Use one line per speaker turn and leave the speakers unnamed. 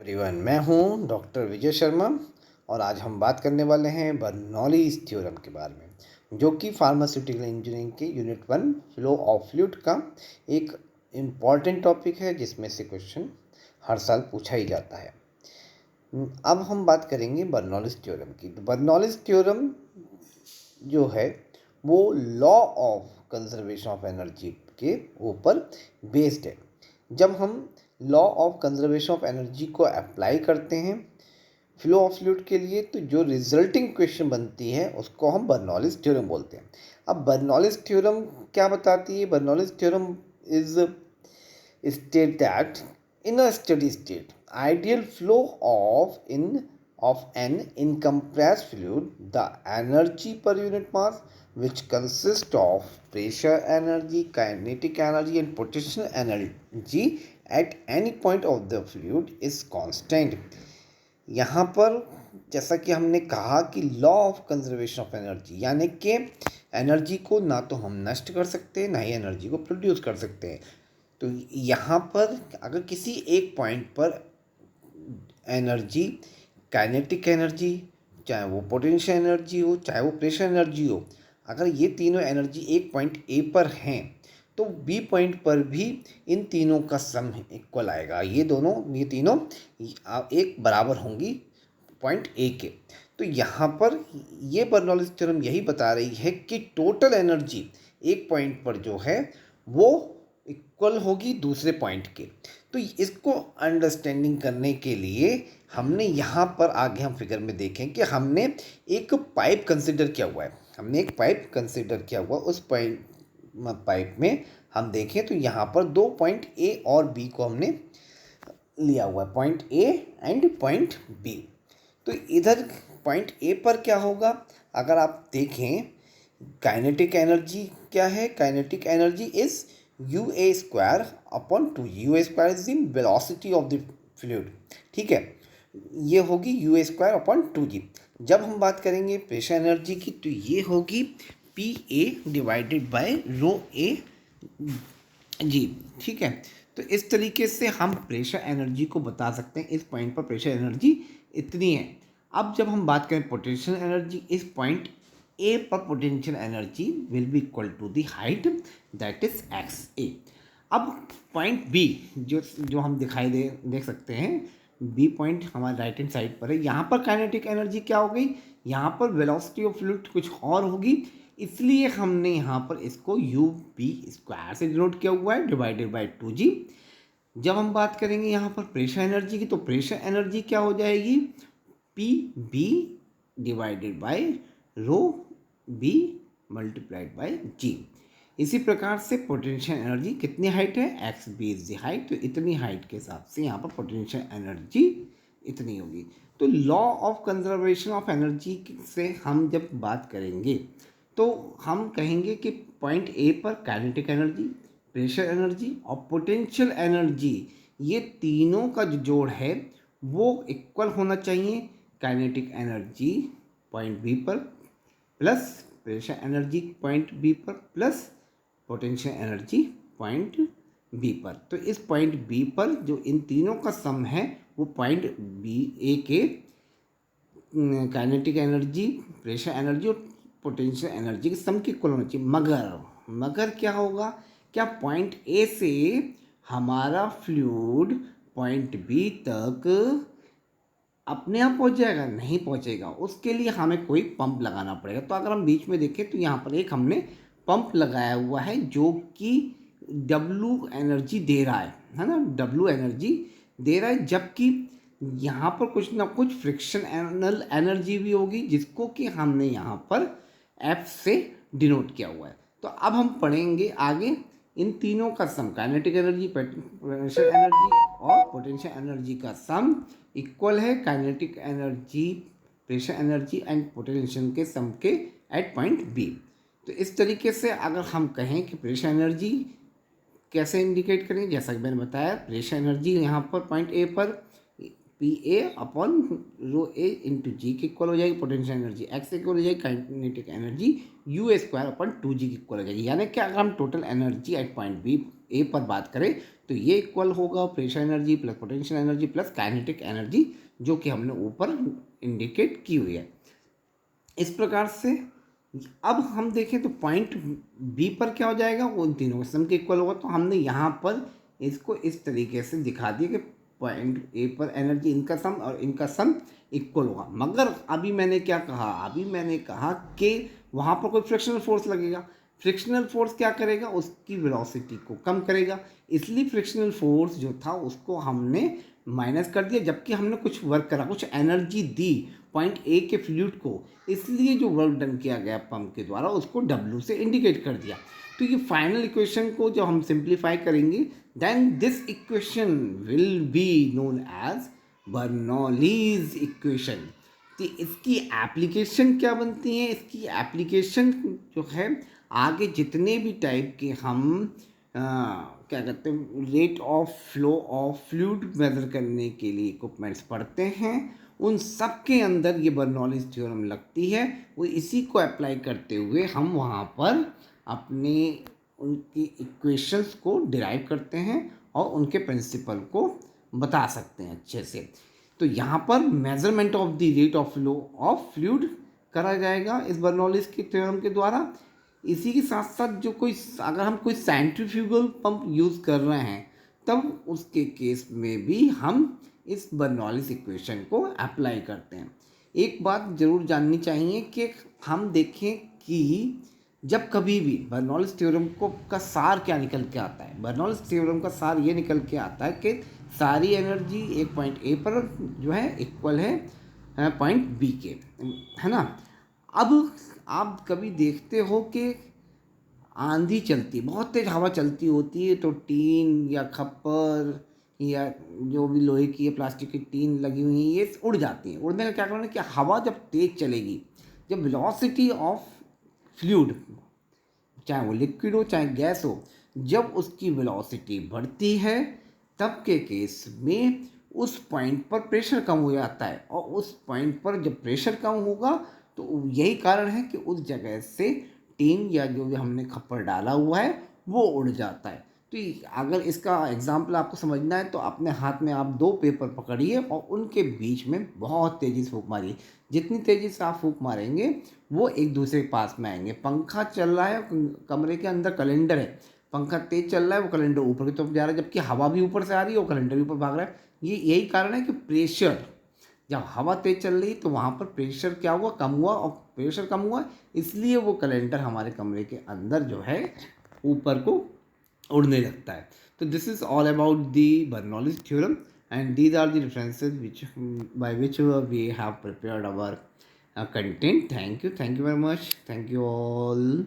Everyone, मैं हूं doctor Vijay Sharma और आज हम बात करने वाले हैं बर्नौलीज थ्योरम के बारे में, जो कि फार्मास्यूटिकल इंजीनियरिंग के यूनिट 1 फ्लो ऑफ फ्लूइड का एक इम्पॉर्टेंट टॉपिक है, जिसमें से क्वेश्चन हर साल पूछा ही जाता है। अब हम बात करेंगे बर्नौलीज थ्योरम की। तो बर्नौलीज थ्योरम जो है वो law of conservation of energy के ऊपर बेस्ड है। जब हम law of conservation of energy को अप्लाई करते हैं फ्लो ऑफ फ्लूइड के लिए, तो जो रिजल्टिंग क्वेश्चन बनती है उसको हम बर्नौलीज थ्योरम बोलते हैं। अब बर्नौलीज थ्योरम क्या बताती है? Bernoulli's theorem is state that in a steady state ideal flow of an incompressed fluid, the energy per unit mass, which consists of pressure energy, kinetic energy and potential energy at any point of the fluid, is constant. यहाँ पर जैसा कि हमने कहा कि law of conservation of energy, यानी कि energy को ना तो हम नष्ट कर सकते हैं ना ही एनर्जी को प्रोड्यूस कर सकते हैं। तो यहाँ पर अगर किसी एक पॉइंट पर एनर्जी, काइनेटिक एनर्जी, चाहे वो पोटेंशियल एनर्जी हो, चाहे वो प्रेशर एनर्जी हो, अगर ये तीनों एनर्जी एक पॉइंट ए पर हैं तो बी पॉइंट पर भी इन तीनों का सम इक्वल आएगा। ये तीनों एक बराबर होंगी पॉइंट ए के। तो यहाँ पर ये बर्नौलीज थ्योरम यही बता रही है कि टोटल एनर्जी एक पॉइंट पर जो है वो इक्वल होगी दूसरे पॉइंट के। तो इसको अंडरस्टैंडिंग करने के लिए हमने यहाँ पर आगे हम फिगर में देखें कि हमने एक पाइप कंसिडर किया हुआ है। उस पाइप में हम देखें तो यहाँ पर दो पॉइंट ए और बी को हमने लिया हुआ है, point A and point B. तो इधर पॉइंट ए पर क्या होगा? अगर आप देखें काइनेटिक एनर्जी क्या है? Kinetic energy is UA² upon 2G। UA² is the velocity of the fluid, ठीक है, ये होगी UA² अपॉन 2G। जब हम बात करेंगे प्रेशर एनर्जी की तो ये होगी PA डिवाइडेड बाय ρA जी, ठीक है। तो इस तरीके से हम प्रेशर एनर्जी को बता सकते हैं। इस पॉइंट पर प्रेशर एनर्जी इतनी है। अब जब हम बात करें पोटेंशियल एनर्जी, इस पॉइंट ए पर potential energy will be equal to the height, that is XA। अब पॉइंट बी जो हम देख सकते हैं, बी पॉइंट हमारे राइट हैंड साइड पर है। यहाँ पर काइनेटिक एनर्जी क्या हो गई? यहाँ पर वेलोसिटी ऑफ फ्लूइड कुछ और होगी, इसलिए हमने यहाँ पर इसको UB² से डिनोट किया हुआ है, डिवाइडेड बाय 2G। जब हम बात करेंगे यहाँ पर प्रेशर एनर्जी की, तो प्रेशर एनर्जी क्या हो जाएगी? PB divided by ρB multiplied by G। इसी प्रकार से पोटेंशियल एनर्जी कितनी हाइट है? XB is the height. तो इतनी हाइट के हिसाब से यहाँ पर पोटेंशियल एनर्जी इतनी होगी। तो law of conservation of energy से हम जब बात करेंगे तो हम कहेंगे कि पॉइंट ए पर काइनेटिक एनर्जी, प्रेशर एनर्जी और पोटेंशियल एनर्जी, ये तीनों का जो जोड़ है वो इक्वल होना चाहिए। काइनेटिक एनर्जी पॉइंट बी पर plus pressure energy point B पर plus potential energy point B पर। तो इस पॉइंट बी पर जो इन तीनों का सम है वो पॉइंट बी ए के काइनेटिक एनर्जी, प्रेशर एनर्जी और पोटेंशियल एनर्जी के सम के इक्वल होना चाहिए। मगर क्या होगा? क्या पॉइंट ए से हमारा फ्लूइड पॉइंट बी तक अपने आप पहुंच जाएगा? नहीं पहुंचेगा। उसके लिए हमें कोई पंप लगाना पड़ेगा। तो अगर हम बीच में देखें तो यहाँ पर एक हमने पंप लगाया हुआ है जो कि W एनर्जी दे रहा है ना, W एनर्जी दे रहा है, जबकि यहाँ पर कुछ ना कुछ फ्रिक्शनल एनर्जी भी होगी, जिसको कि हमने यहाँ पर F से डिनोट किया हुआ है। तो अब हम पढ़ेंगे आगे इन तीनों का सम, काइनेटिक एनर्जी, प्रेशर एनर्जी और पोटेंशियल एनर्जी का सम इक्वल है kinetic energy, pressure energy and potential के सम के एट पॉइंट बी। तो इस तरीके से अगर हम कहें कि प्रेशर एनर्जी कैसे इंडिकेट करें, जैसा कि मैंने बताया, प्रेशर एनर्जी यहाँ पर पॉइंट ए पर PA upon ρA into G के इक्वल हो जाएगी। पोटेंशियल एनर्जी X के इक्वल हो जाएगी। Kinetic energy UA² upon 2G के इक्वल हो जाएगी। यानी कि अगर हम total energy at point B A पर बात करें तो ये इक्वल होगा pressure energy plus potential energy plus kinetic energy, जो कि हमने ऊपर इंडिकेट की हुई है। इस प्रकार से अब हम देखें तो पॉइंट बी पर क्या हो जाएगा, वो उन तीनों के सम के इक्वल होगा। तो हमने यहाँ पर इसको इस तरीके से दिखा दिया कि पॉइंट ए पर एनर्जी इनका सम और इनका सम इक्वल होगा। मगर अभी मैंने क्या कहा, अभी मैंने कहा कि वहाँ पर कोई फ्रिक्शनल फोर्स लगेगा। फ्रिक्शनल फोर्स क्या करेगा, उसकी वेलोसिटी को कम करेगा, इसलिए फ्रिक्शनल फोर्स जो था उसको हमने माइनस कर दिया, जबकि हमने कुछ वर्क करा, कुछ एनर्जी दी पॉइंट ए के फ्लूइड को, इसलिए जो वर्क डन किया गया पंप के द्वारा उसको W से इंडिकेट कर दिया। तो ये फाइनल इक्वेशन को जब हम सिंप्लीफाई करेंगे, then this equation will be known as Bernoulli's equation. तो इसकी एप्लीकेशन क्या बनती है, इसकी एप्लीकेशन जो है आगे जितने भी टाइप के हम क्या कहते हैं rate of flow of fluid measure करने के लिए इक्विपमेंट्स पढ़ते हैं, उन सब के अंदर ये बर्नौलीज थ्योरम लगती है। वो इसी को अप्लाई करते हुए हम वहाँ पर अपने उनकी इक्वेशंस को डिराइव करते हैं और उनके प्रिंसिपल को बता सकते हैं अच्छे से। तो यहाँ पर measurement of the rate of flow of fluid करा जाएगा इस बर्नौलीज के थ्योरम के द्वारा। इसी के साथ साथ जो कोई अगर हम कोई सेंट्रीफ्यूगल पंप यूज़ कर रहे हैं, तब उसके केस में भी हम इस बर्नौलीज इक्वेशन को अप्लाई करते हैं। एक बात ज़रूर जाननी चाहिए कि हम देखें कि जब कभी भी बर्नौलीज थ्योरम को का सार क्या निकल के आता है, बर्नौलीज थ्योरम का सार ये निकल के आता है कि सारी एनर्जी एक पॉइंट ए पर जो है इक्वल है पॉइंट बी के, है ना। अब आप कभी देखते हो कि आंधी चलती, बहुत तेज हवा चलती होती है, तो टीन या खप्पर या जो भी लोहे की या प्लास्टिक की टीन लगी हुई है ये उड़ जाती हैं। उड़ने का क्या कारण है कि हवा जब तेज चलेगी, जब वेलोसिटी ऑफ फ्लूइड, चाहे वो लिक्विड हो चाहे गैस हो, जब उसकी वेलोसिटी बढ़ती है तब के केस में उस पॉइंट पर प्रेशर कम हो जाता है, और उस पॉइंट पर जब प्रेशर कम होगा तो यही कारण है कि उस जगह से टीन या जो भी हमने खप्पर डाला हुआ है वो उड़ जाता है। तो अगर इसका एग्जाम्पल आपको समझना है तो अपने हाथ में आप दो पेपर पकड़िए और उनके बीच में बहुत तेज़ी से फूंक मारिए। जितनी तेज़ी से आप फूंक मारेंगे वो एक दूसरे के पास में आएंगे। पंखा चल रहा है, कमरे के अंदर कैलेंडर है, पंखा तेज चल रहा है, वो कैलेंडर ऊपर की तरफ जा रहा है, जबकि हवा भी ऊपर से आ रही है, वो कैलेंडर भी ऊपर भाग रहा है। ये यही कारण है कि प्रेशर, जब हवा तेज चल रही तो वहाँ पर प्रेशर क्या हुआ, कम हुआ, और प्रेशर कम हुआ इसलिए वो कैलेंडर हमारे कमरे के अंदर जो है ऊपर को उड़ने लगता है। तो this is all about the Bernoulli's theorem and these are the references which by which we have prepared our content. Thank you very much, thank you all.